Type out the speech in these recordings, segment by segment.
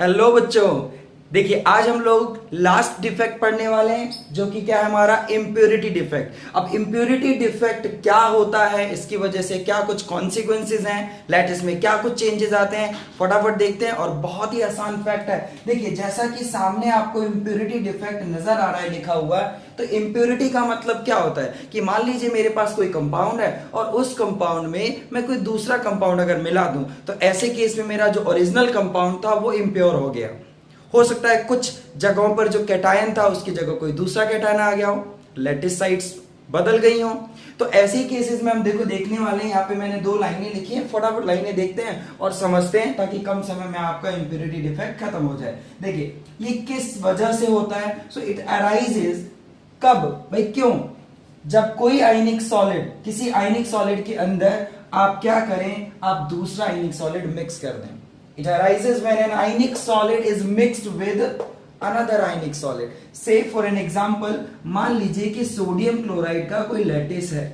Hello बच्चों, देखिए आज हम लोग लास्ट डिफेक्ट पढ़ने वाले हैं जो कि क्या है हमारा इम्प्योरिटी डिफेक्ट। अब इम्प्योरिटी डिफेक्ट क्या होता है, इसकी वजह से क्या कुछ कॉन्सिक्वेंसेज हैं, लैटिस में क्या कुछ चेंजेस आते हैं, फटाफट देखते हैं। और बहुत ही आसान फैक्ट है, देखिए जैसा कि सामने आपको इम्प्योरिटी डिफेक्ट नजर आ रहा है लिखा हुआ है, तो इम्प्योरिटी का मतलब क्या होता है कि मान लीजिए मेरे पास कोई कंपाउंड है और उस कंपाउंड में मैं कोई दूसरा कंपाउंड अगर मिला दूं तो ऐसे केस में मेरा जो ओरिजिनल कंपाउंड था वो इम्प्योर हो गया। हो सकता है कुछ जगहों पर जो कैटायन था उसकी जगह कोई दूसरा कैटायन आ गया हो, लैटिस साइट्स बदल गई हो। तो ऐसे केसेस में हम देखने वाले हैं। यहाँ पे मैंने दो लाइनें लिखी हैं, फटाफट लाइनें देखते हैं और समझते हैं ताकि कम समय में आपका इम्प्योरिटी डिफेक्ट खत्म हो जाए। देखिए ये किस वजह से होता है। सो इट अराइजेस कब, भाई क्यों, जब कोई आयनिक सॉलिड किसी आयनिक सॉलिड के अंदर आप क्या करें, आप दूसरा आयनिक सॉलिड मिक्स कर दें। It arises when an ionic solid is mixed with another ionic solid. Say for an example, मान लीजिए कि सोडियम क्लोराइड का कोई लैटिस है,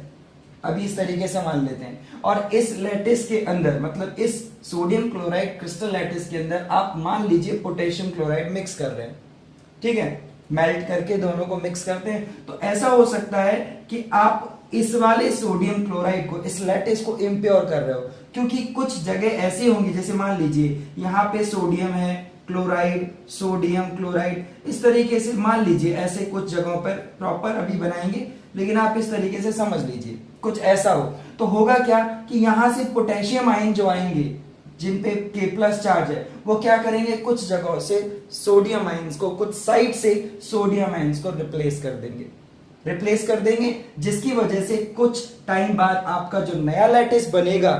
अभी इस तरीके से मान लेते हैं, और इस लैटिस के अंदर मतलब इस सोडियम क्लोराइड क्रिस्टल लैटिस के अंदर आप मान लीजिए पोटेशियम क्लोराइड मिक्स कर रहे हैं, ठीक है, मेल्ट करके दोनों को मिक्स करते हैं। तो ऐसा हो सकता है कि आप इस वाले सोडियम क्लोराइड को, इस लैटिस को इम्प्योर कर रहे हो, क्योंकि कुछ जगह ऐसी होंगी, जैसे मान लीजिए यहाँ पे सोडियम है, क्लोराइड, सोडियम क्लोराइड, इस तरीके से मान लीजिए ऐसे कुछ जगहों पर प्रॉपर अभी बनाएंगे, लेकिन आप इस तरीके से समझ लीजिए कुछ ऐसा हो। तो होगा क्या कि यहां से पोटेशियम आयन जो आएंगे जिन पे K+ चार्ज है, वो क्या करेंगे, कुछ जगहों से सोडियम आयंस को, कुछ साइड से सोडियम आयंस को रिप्लेस कर देंगे, जिसकी वजह से कुछ टाइम बाद आपका जो नया लैटिस बनेगा,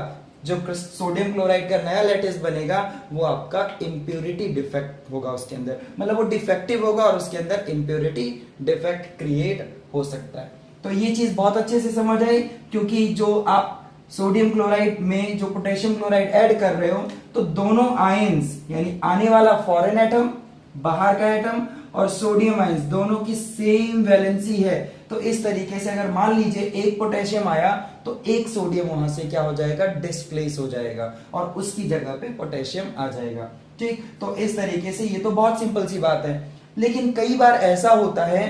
जो सोडियम क्लोराइड का नया लैटिस बनेगा, वो आपका इम्प्योरिटी डिफेक्ट होगा उसके अंदर, मतलब वो डिफेक्टिव होगा और उसके अंदर इम्प्योरिटी डिफेक्ट क्रिएट हो सकता है। तो ये चीज बहुत अच्छे से समझ आई, क्योंकि जो आप सोडियम क्लोराइड में जो पोटेशियम क्लोराइड ऐड कर रहे हो, तो दोनों आयंस यानी आने वाला फॉरेन एटम, बाहर का एटम, और सोडियम आयंस दोनों की सेम वैलेंसी है। तो इस तरीके से अगर मान लीजिए एक पोटेशियम आया तो एक सोडियम वहां से क्या हो जाएगा, डिस्प्लेस हो जाएगा और उसकी जगह पे पोटेशियम आ जाएगा। ठीक, तो इस तरीके से ये तो बहुत सिंपल सी बात है। लेकिन कई बार ऐसा होता है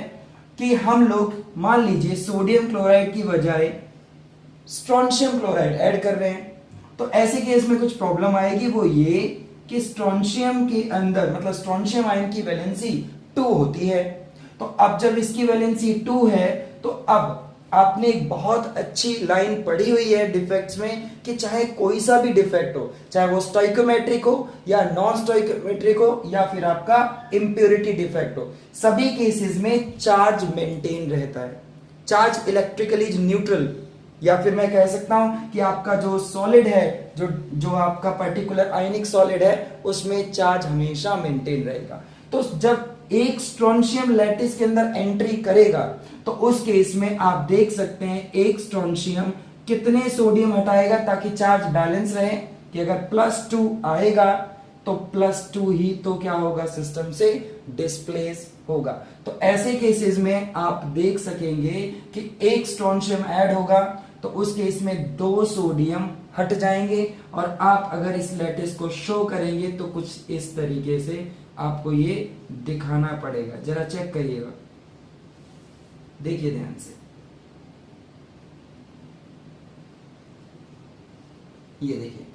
कि हम लोग मान लीजिए सोडियम क्लोराइड की बजाय स्ट्रोंशियम क्लोराइड ऐड कर रहे हैं, तो ऐसे केस में कुछ प्रॉब्लम आएगी। वो ये कि स्ट्रोंशियम के अंदर मतलब स्ट्रोंशियम आयन की वैलेंसी 2 होती है। तो अब जब इसकी वैलेंसी 2 है, तो अब आपने एक बहुत अच्छी लाइन पढ़ी हुई है डिफेक्ट्स में कि चाहे कोई सा भी डिफेक्ट हो, चाहे वो स्टोइकोमेट्रिक हो या नॉन स्टोइकोमेट्रिक हो या फिर आपका इम्प्योरिटी डिफेक्ट हो, सभी केसेस में चार्ज मेंटेन रहता है। चार्ज इलेक्ट्रिकली न्यूट्रल, या फिर मैं कह सकता हूं कि आपका जो सॉलिड है, जो आपका पर्टिकुलर आयनिक सॉलिड है, उसमें चार्ज हमेशा मेंटेन रहेगा। तो जब एक स्ट्रोंशियम लैटिस के अंदर एंट्री करेगा, तो उस केस में आप देख सकते हैं एक स्ट्रोंशियम कितने सोडियम हटाएगा ताकि चार्ज बैलेंस रहे, कि अगर +2 आएगा तो +2 ही तो क्या होगा, सिस्टम से डिस्प्लेस होगा। तो ऐसे केसेस में आप देख सकेंगे कि एक स्ट्रोंशियम ऐड होगा तो उस केस में 2 सोडियम हट जाएंगे, और आप अगर इस लैटिस को शो करेंगे तो कुछ इस तरीके से आपको ये दिखाना पड़ेगा। जरा चेक करिएगा, देखिए ध्यान से, ये देखिए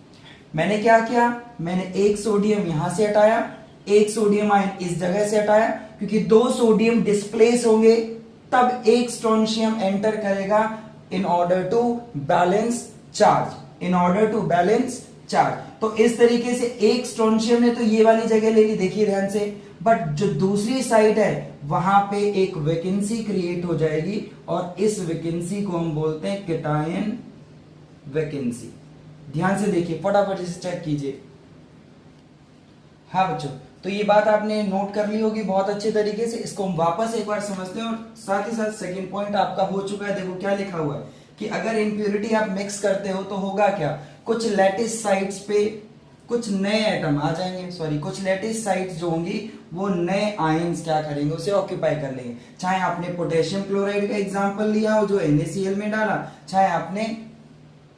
मैंने क्या किया, मैंने एक सोडियम यहां से हटाया, एक सोडियम आयन इस जगह से हटाया, क्योंकि 2 सोडियम डिस्प्लेस होंगे तब एक स्ट्रोंशियम एंटर करेगा in order to balance charge. तो इस तरीके से एक स्ट्रोंशियम ने तो ये वाली जगह ले ली, देखिए ध्यान से, बट जो दूसरी साइड है वहां पे एक वैकेंसी क्रिएट हो जाएगी, और इस वैकेंसी को हम बोलते हैं कैटायन वैकेंसी। ध्यान से देखिए, फटाफट इसे चेक कीजिए। हाँ बच्चों, तो ये बात आपने नोट कर ली होगी बहुत अच्छे तरीके से। इसको हम वापस एक बार समझते हैं, और साथ ही साथ सेकंड पॉइंट आपका हो चुका है। देखो क्या लिखा हुआ है कि अगर इम्प्योरिटी आप मिक्स करते हो तो होगा क्या, कुछ लैटिस साइट्स पे कुछ नए एटम आ जाएंगे, कुछ लैटिस साइट्स जो होंगी वो नए आयंस क्या करेंगे, उसे ऑक्यूपाई कर लेंगे। चाहे आपने पोटेशियम क्लोराइड का एग्जांपल लिया हो जो NaCl में डाला, चाहे आपने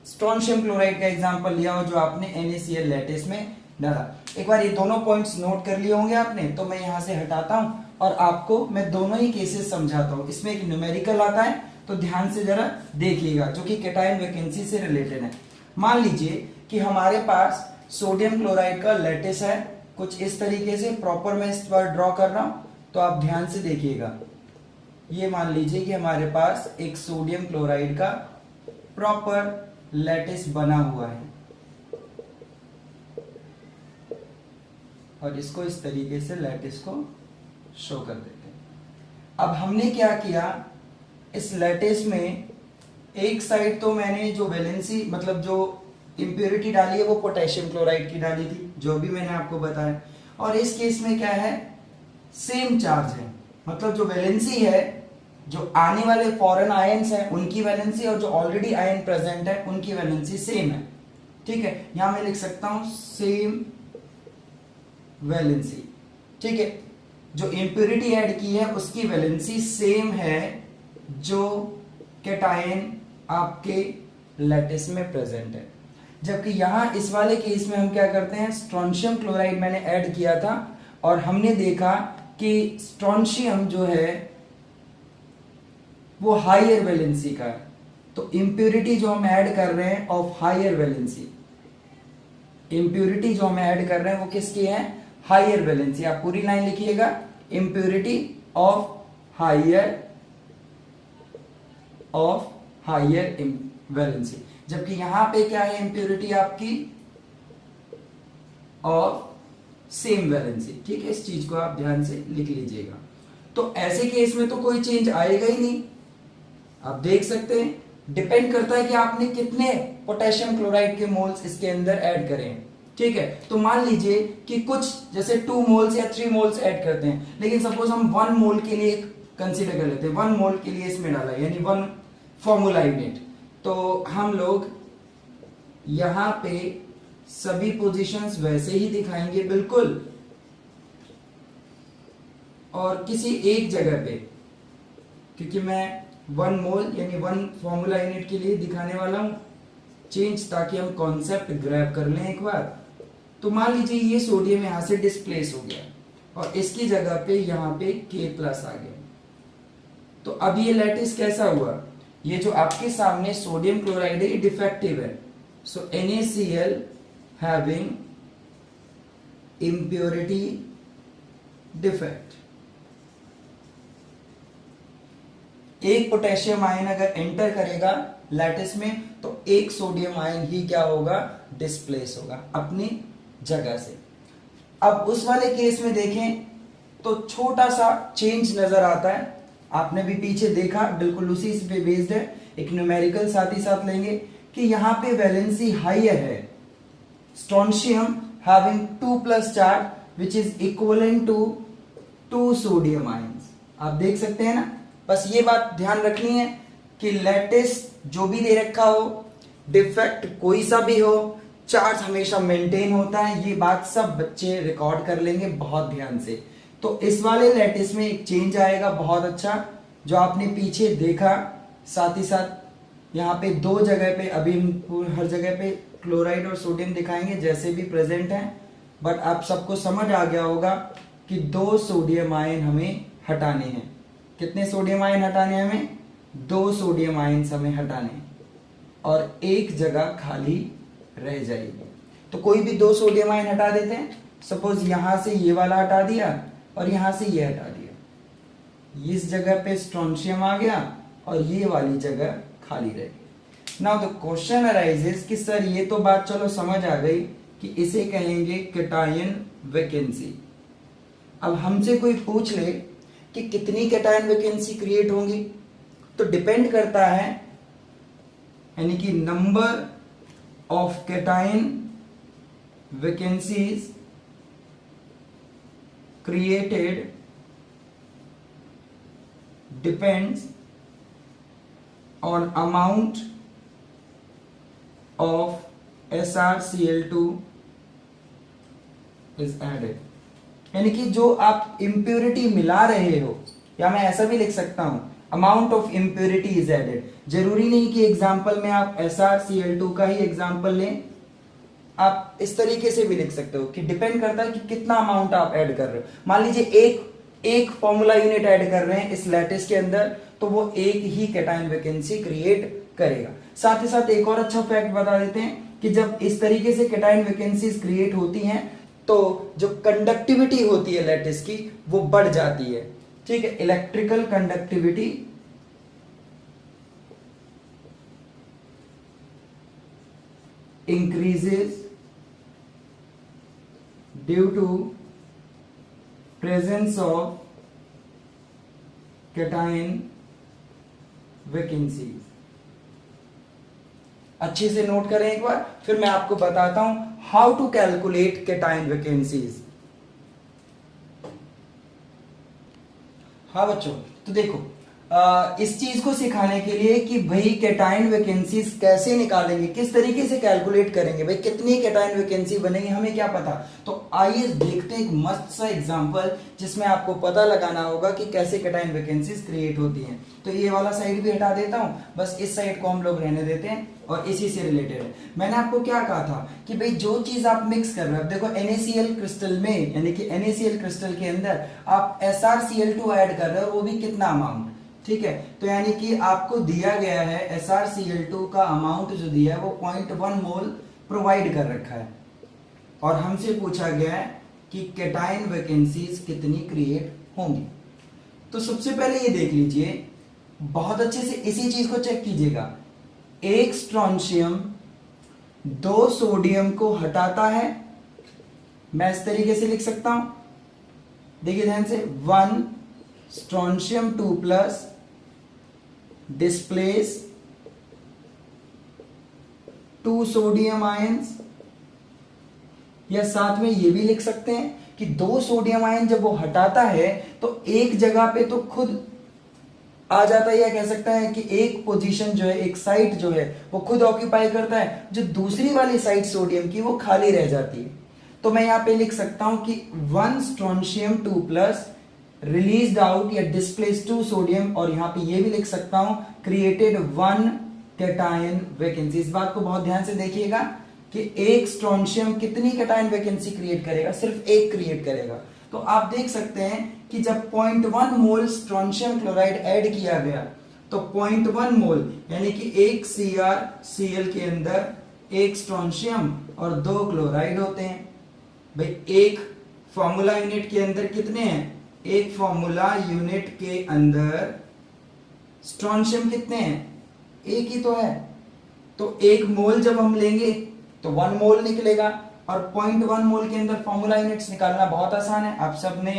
स्ट्रोंशियम क्लोराइड का एग्जांपल लिया हो जो आपने NaCl लैटिस में डाला। एक बार ये दोनों पॉइंट्स नोट कर लिए होंगे आपने, तो मैं यहां से हटाता हूं और आपको मैं दोनों ही केसेस समझाता हूं। इसमें एक न्यूमेरिकल आता है, तो ध्यान से जरा देखिएगा, जो कि कैटायन वैकेंसी से रिलेटेड है। मान लीजिए कि हमारे पास सोडियम क्लोराइड का लैटिस है कुछ इस तरीके से, प्रॉपर मैं इस बार ड्रॉ कर रहा हूं, तो आप ध्यान से देखिएगा। ये मान लीजिए कि हमारे पास एक सोडियम क्लोराइड का प्रॉपर लैटिस बना हुआ है और इसको इस तरीके से लैटिस को शो कर देते हैं। अब हमने क्या किया, इस लैटिस में एक साइड तो मैंने जो वैलेंसी मतलब जो इंप्योरिटी डाली है वो पोटेशियम क्लोराइड की डाली थी, जो भी मैंने आपको बताया। और इस केस में क्या है, सेम चार्ज है, मतलब जो वैलेंसी है, जो आने वाले फॉरेन आयंस हैं उनकी वैलेंसी और जो ऑलरेडी आयन प्रेजेंट है उनकी वैलेंसी सेम है। ठीक है, यहां मैं लिख सकता हूं सेम वैलेंसी। ठीक है, जो इंप्योरिटी ऐड की है उसकी वैलेंसी सेम है जो कैटायन आपके लैटिस में प्रेजेंट है। जबकि यहां इस वाले केस में हम क्या करते हैं, स्ट्रोंशियम क्लोराइड मैंने ऐड किया था और हमने देखा कि स्ट्रोंशियम जो है वो हायर वैलेंसी का है, तो इंप्योरिटी जो हम ऐड कर रहे हैं ऑफ हायर वैलेंसी, इंप्योरिटी जो हम ऐड कर रहे हैं वो किसकी है, हायर वैलेंसी। आप पूरी लाइन लिखिएगा, इंप्योरिटी ऑफ हायर वैलेंसी। जबकि यहां पे क्या है, इंप्योरिटी आपकी ऑफ सेम वैलेंसी। ठीक है, इस चीज को आप ध्यान से लिख लीजिएगा। तो ऐसे केस में तो कोई चेंज आएगा ही नहीं, आप देख सकते हैं। डिपेंड करता है कि आपने कितने पोटेशियम क्लोराइड के मोल्स इसके अंदर ऐड करें। ठीक है, तो मान लीजिए कि कुछ जैसे 2 मोल्स या 3 मोल्स ऐड करते हैं, लेकिन सपोज हम 1 मोल के लिए कंसीडर कर लेते हैं, 1 मोल के लिए इसमें डाला यानी 1 फॉर्मूला यूनिट, तो हम लोग यहां पे सभी पोजीशंस वैसे ही दिखाएंगे बिल्कुल, और किसी एक जगह पे, क्योंकि मैं 1 मोल यानी 1 फॉर्मूला यूनिट के लिए दिखाने वाला हूं चेंज, ताकि हम कॉन्सेप्ट ग्रैब कर लें एक बार। तो मान लीजिए ये सोडियम यहां से डिस्प्लेस हो गया और इसकी जगह पे यहां पे K+ आ गया, तो अब ये लैटिस कैसा हुआ, ये जो आपके सामने सोडियम क्लोराइड है ये डिफेक्टिव है, सो NaCl हैविंग impurity defect। एक पोटेशियम आयन अगर एंटर करेगा लैटिस में तो एक सोडियम आयन ही क्या होगा, डिस्प्लेस होगा अपनी जगह से। अब उस वाले केस में देखें तो छोटा सा चेंज नजर आता है, आपने भी पीछे देखा, बिल्कुल उसी पे बेस्ड है। एक न्यूमेरिकल साथ ही साथ लेंगे कि यहां पे वैलेंसी हायर है, strontium having 2+ charge which is equivalent to 2 sodium ions. आप देख सकते हैं ना, बस ये बात ध्यान रखनी है कि लैटिस जो भी दे रखा हो, डिफेक्ट कोई सा भी हो, चार्ज हमेशा मेंटेन होता है, ये बात सब बच्चे रिकॉर्ड कर लेंगे बहुत ध्यान से। तो इस वाले लैटिस में एक चेंज आएगा बहुत अच्छा, जो आपने पीछे देखा। साथ ही साथ यहाँ पे 2 जगह पे, अभी हम हर जगह पे क्लोराइड और सोडियम दिखाएंगे जैसे भी प्रेजेंट हैं, बट आप सबको समझ आ गया होगा कि 2 सोडियम आयन हमें हटाने हैं। कितने सोडियम आयन हटाने हैं हमें, 2 सोडियम आयन हमें हटाने हैं और एक जगह खाली रह जाएगी। तो कोई भी 2 सोडियम आयन हटा देते हैं, सपोज यहां से ये वाला हटा दिया और यहां से ये हटा दिया, इस जगह पे स्ट्रोंशियम आ गया और ये वाली जगह खाली रह गई। नाउ द क्वेश्चन अराइजेस कि सर ये तो बात चलो समझ आ गई कि इसे कहेंगे कैटायन वैकेंसी। अब हमसे कोई पूछ ले कि कितनी कैटायन वैकेंसी क्रिएट होंगी, तो डिपेंड करता है यानी कि number of cation vacancies created depends on amount of SrCl2 is added। यानी कि जो आप impurity मिला रहे हो, या मैं ऐसा भी लिख सकता हूं amount of impurity is added। जरूरी नहीं कि एग्जाम्पल में आप SrCl2 का ही एग्जाम्पल लें, आप इस तरीके से भी लिख सकते हो कि डिपेंड करता है कि कितना अमाउंट आप ऐड कर रहे हो। मान लीजिए एक फॉर्मूला यूनिट ऐड कर रहे हैं इस लैटिस के अंदर, तो वो एक ही कैटायन वैकेंसी क्रिएट करेगा। साथ ही साथ एक और अच्छा फैक्ट बता देते हैं कि जब इस तरीके से कैटायन वैकेंसीज क्रिएट होती हैं तो जो कंडक्टिविटी होती है लैटिस की वो बढ़ जाती है। ठीक है, electrical conductivity increases due to presence of cation vacancies। अच्छे से नोट करें एक बार, फिर मैं आपको बताता हूं how to calculate cation vacancies. हाँ बच्चों, तो देखो इस चीज को सिखाने के लिए कि भाई कैटायन वैकेंसीज कैसे निकालेंगे, किस तरीके से कैलकुलेट करेंगे, भाई कितनी कैटायन वैकेंसी बनेगी हमें क्या पता। तो आइए देखते हैं एक मस्त सा एग्जांपल जिसमें आपको पता लगाना होगा कि कैसे कैटायन वैकेंसीज क्रिएट होती हैं। तो ये वाला साइड भी हटा देता हूं, बस इस साइड को हम लोग रहने देते हैं और इसी से रिलेटेड है। मैंने आपको क्या कहा था कि भाई जो चीज आप मिक्स कर रहे हो, देखो NaCl क्रिस्टल में, यानी कि NaCl क्रिस्टल के अंदर आप SrCl2 ऐड कर रहे हो, वो भी कितना अमाउंट। ठीक है, तो यानी कि आपको दिया गया है SrCl2 का अमाउंट जो दिया है वो 0.1 मोल प्रोवाइड कर रखा है और हमसे पूछा गया है कि कैटायन वैकेंसीज कितनी क्रिएट होंगी। तो सबसे पहले ये देख लीजिए, बहुत अच्छे से इसी चीज को चेक कीजिएगा। एक स्ट्रोंशियम 2 सोडियम को हटाता है, मैं इस तरीके से लिख सकता हूं, देखिए ध्यान से, 1 स्ट्रोंशियम 2+ डिस्प्लेस 2 सोडियम आयंस, या साथ में ये भी लिख सकते हैं कि 2 सोडियम आयन जब वो हटाता है तो एक जगह पे तो खुद आ जाता है, या कह सकता है कि एक पोजीशन जो है, एक साइट जो है वो खुद ऑक्यूपाई करता है, जो दूसरी वाली साइट सोडियम की वो खाली रह जाती है। तो मैं यहां पे लिख सकता हूं कि 1 स्ट्रोंशियम 2+ रिलीज्ड आउट या डिस्प्लेस 2 सोडियम, और यहां पे ये भी लिख सकता हूं क्रिएटेड 1 कैटायन वैकेंसी। इस बात को बहुत ध्यान से देखिएगा कि एक स्ट्रोंशियम कितनी कैटायन वैकेंसी क्रिएट करेगा, सिर्फ एक क्रिएट करेगा। तो आप देख सकते हैं कि जब 0.1 मोल स्ट्रोंशियम क्लोराइड ऐड किया गया तो 0.1 मोल यानी कि एक CrCl के अंदर एक स्ट्रोंशियम और 2 क्लोराइड होते हैं। भाई एक फॉर्मूला यूनिट के अंदर कितने हैं, एक फॉर्मूला यूनिट के अंदर स्ट्रोंशियम कितने हैं, एक ही तो है। तो 1 मोल जब हम लेंगे तो 1 मोल निकलेगा, और 0.1 मोल के अंदर फॉर्मूला यूनिट्स निकालना बहुत आसान है। आप सबने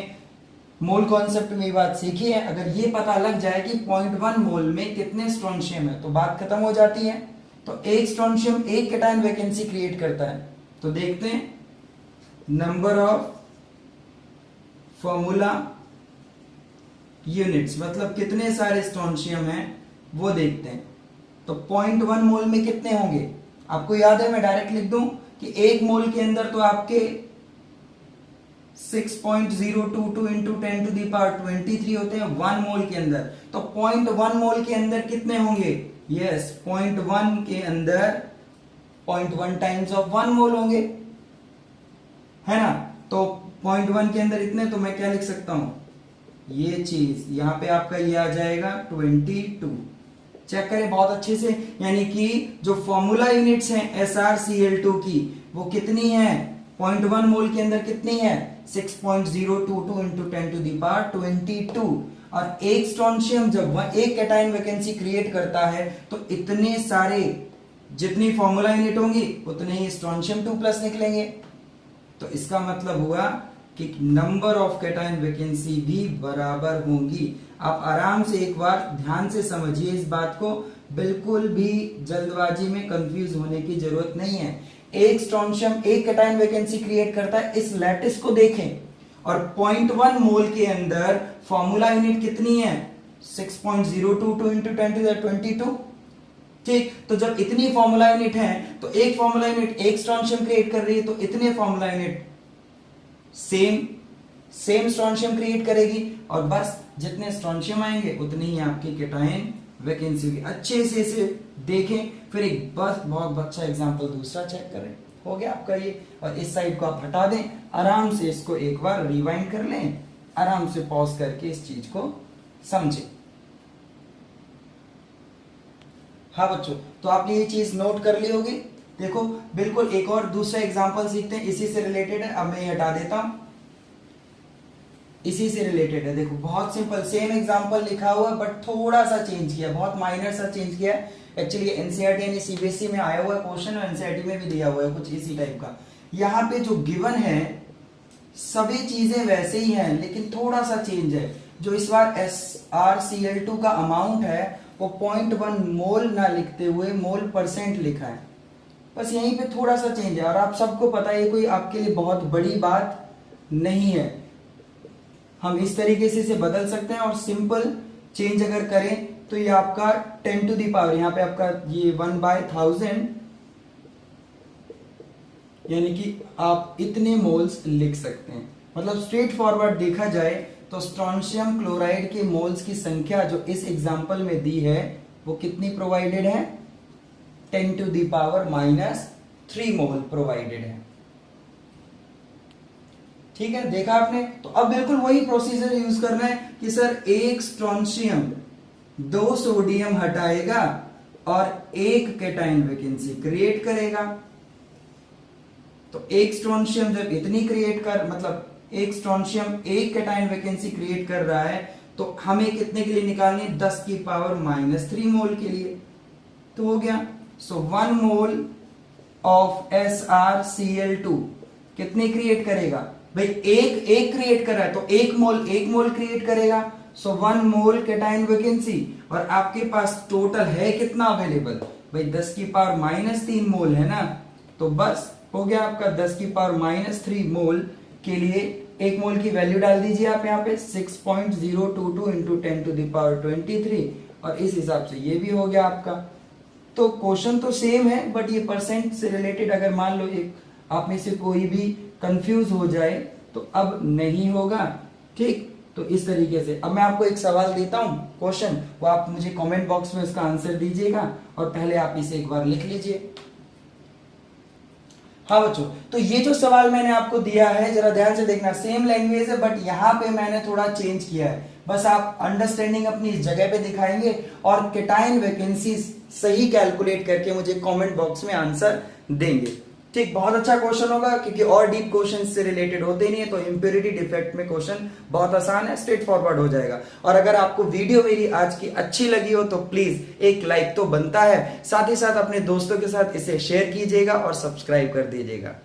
मोल कॉन्सेप्ट में ये बात सीखी है। अगर ये पता लग जाए कि 0.1 मोल में कितने स्ट्रोंशियम है तो बात खत्म हो जाती है। तो एक स्ट्रोंशियम एक कैटायन वैकेंसी क्रिएट करता है। तो देखते हैं नंबर ऑफ फॉर्मूला यूनिट्स, मतलब कितने सारे स्ट्रोंशियम हैं वो देखते हैं। तो 0.1 मोल में कितने होंगे, आपको याद है, मैं डायरेक्ट लिख दूं कि 1 मोल के अंदर तो आपके 6.022 इंटू 10⁻23 होते हैं 1 मोल के अंदर। तो 0.1 मोल के अंदर कितने होंगे, यस 0.1 के अंदर 0.1 टाइम्स ऑफ 1 मोल होंगे, है ना। तो 0.1 के अंदर इतने, तो मैं क्या लिख सकता हूं, ये चीज यहां पे आपका ये आ जाएगा 22। चेक करें बहुत अच्छे से, यानी कि जो फॉर्मूला यूनिट्स हैं SrCl2 की वो कितनी है, 0.1 मोल के अंदर कितनी है, 6.022 इंटू 10⁻22। और एक स्ट्रोंशियम जब एक कैटायन वैकेंसी क्रिएट करता है तो इतने सारे, जितनी फॉर्मूला यूनिट होंगी उतने ही स्ट्रोंशियम 2+ निकलेंगे। तो इसका मतलब हुआ कि नंबर ऑफ कैटायन वैकेंसी भी बराबर होंगी। आप आराम से एक बार ध्यान से समझिए इस बात को, बिल्कुल भी जल्दबाजी में कंफ्यूज होने की जरूरत नहीं है। एक स्ट्रोंशियम एक कैटायन वैकेंसी क्रिएट करता है, इस लैटिस को देखें, और 0.1 मोल के अंदर फॉर्मूला यूनिट कितनी है, 6.022 इंटू 10⁻22। ठीक, तो जब इतनी फॉर्मूला यूनिट है तो एक फॉर्मूला यूनिट एक स्ट्रोंशियम क्रिएट कर रही है, तो इतने formula unit same strontium create करेगी, और बस जितने स्ट्रोंशियम आएंगे उतनी ही आपकी कैटायन वैकेंसी होगी। अच्छे से इसे देखें, फिर एक बस बहुत अच्छा एग्जांपल दूसरा चेक करें, हो गया आपका ये। और इस साइड को आप हटा दें, आराम से इसको एक बार रिवाइंड कर लें, आराम से पॉज करके इस चीज को समझें। हाँ बच्चों, तो आपने ये चीज नोट कर ली होगी। देखो बिल्कुल एक और दूसरा एग्जांपल सीखते हैं, इसी से रिलेटेड है। अब मैं ये हटा देता हूं, इसी से रिलेटेड है। देखो बहुत सिंपल, सेम एग्जांपल लिखा हुआ है बट थोड़ा सा चेंज किया, बहुत माइनर सा चेंज किया है। एक्चुअली एनसीईआरटी यानी सीबीएसई में आया हुआ है क्वेश्चन, और एनसीईआरटी में भी दिया हुआ है कुछ इसी टाइप का। यहाँ पे जो गिवन है सभी चीजें वैसे ही हैं, लेकिन थोड़ा सा चेंज है। जो इस बार SrCl2 का अमाउंट है वो 0.1 मोल ना लिखते हुए मोल % लिखा है, बस यहीं पे थोड़ा सा चेंज है। और आप सबको पता है, कोई आपके लिए बहुत बड़ी बात नहीं है। हम इस तरीके से इसे बदल सकते हैं, और सिंपल चेंज अगर करें तो ये आपका 10 टू दी पावर, यहाँ पे आपका ये 1/1000 यानी कि आप इतने मोल्स लिख सकते हैं। मतलब स्ट्रेट फॉरवर्ड देखा जाए तो स्ट्रोंशियम क्लोराइड के मोल्स की संख्या जो इस एग्जांपल में दी है वो कितनी प्रोवाइडेड है, 10 to the power -3 mole provided है। ठीक है, देखा आपने। तो अब बिल्कुल वही प्रोसीजर यूज करना है कि सर एक स्ट्रोंशियम 2 सोडियम हटाएगा और एक कैटायन वैकेंसी क्रिएट करेगा। तो एक स्ट्रोंशियम जब इतनी क्रिएट कर, मतलब एक स्ट्रोंशियम एक कैटायन वैकेंसी क्रिएट कर रहा है, तो हमें कितने के लिए निकालनी है, 10 की पावर -3 मोल के लिए। तो हो गया। सो 1 मोल ऑफ SrCl2 कितने क्रिएट करेगा भाई, एक क्रिएट कर रहा है तो एक मोल क्रिएट करेगा। सो 1 मोल कैटायन वैकेंसी, और आपके पास टोटल है कितना अवेलेबल भाई, 10 की पावर -3 मोल है ना। तो बस हो गया आपका 10 की पावर -3 मोल के लिए एक मोल की वैल्यू डाल दीजिए आप यहाँ पे 6.022 इंटू 10 टू द पावर 23, और इस हिसाब से ये भी हो गया आपका। तो क्वेश्चन तो सेम है, बट ये % से रिलेटेड अगर मान लो एक आप में से कोई भी कंफ्यूज हो जाए तो अब नहीं होगा। ठीक, तो इस तरीके से अब मैं आपको एक सवाल देता हूं क्वेश्चन, वो आप मुझे कमेंट बॉक्स में उसका आंसर दीजिएगा, और पहले आप इसे एक बार लिख लीजिए। हाँ बच्चों, तो ये जो सवाल मैंने आपको दिया है जरा ध्यान से देखना, सेम लैंग्वेज है बट यहाँ पे मैंने थोड़ा चेंज किया है। बस आप अंडरस्टैंडिंग अपनी इस जगह पे दिखाएंगे और कैटायन वैकेंसी सही कैलकुलेट करके मुझे कमेंट बॉक्स में आंसर देंगे। ठीक, बहुत अच्छा क्वेश्चन होगा, क्योंकि और डीप क्वेश्चन से रिलेटेड होते नहीं है। तो इंप्योरिटी डिफेक्ट में क्वेश्चन बहुत आसान है, स्ट्रेट फॉरवर्ड हो जाएगा। और अगर आपको वीडियो मेरी आज की अच्छी लगी हो तो प्लीज एक लाइक तो बनता है, साथ ही साथ अपने दोस्तों के साथ इसे शेयर कीजिएगा और सब्सक्राइब कर दीजिएगा।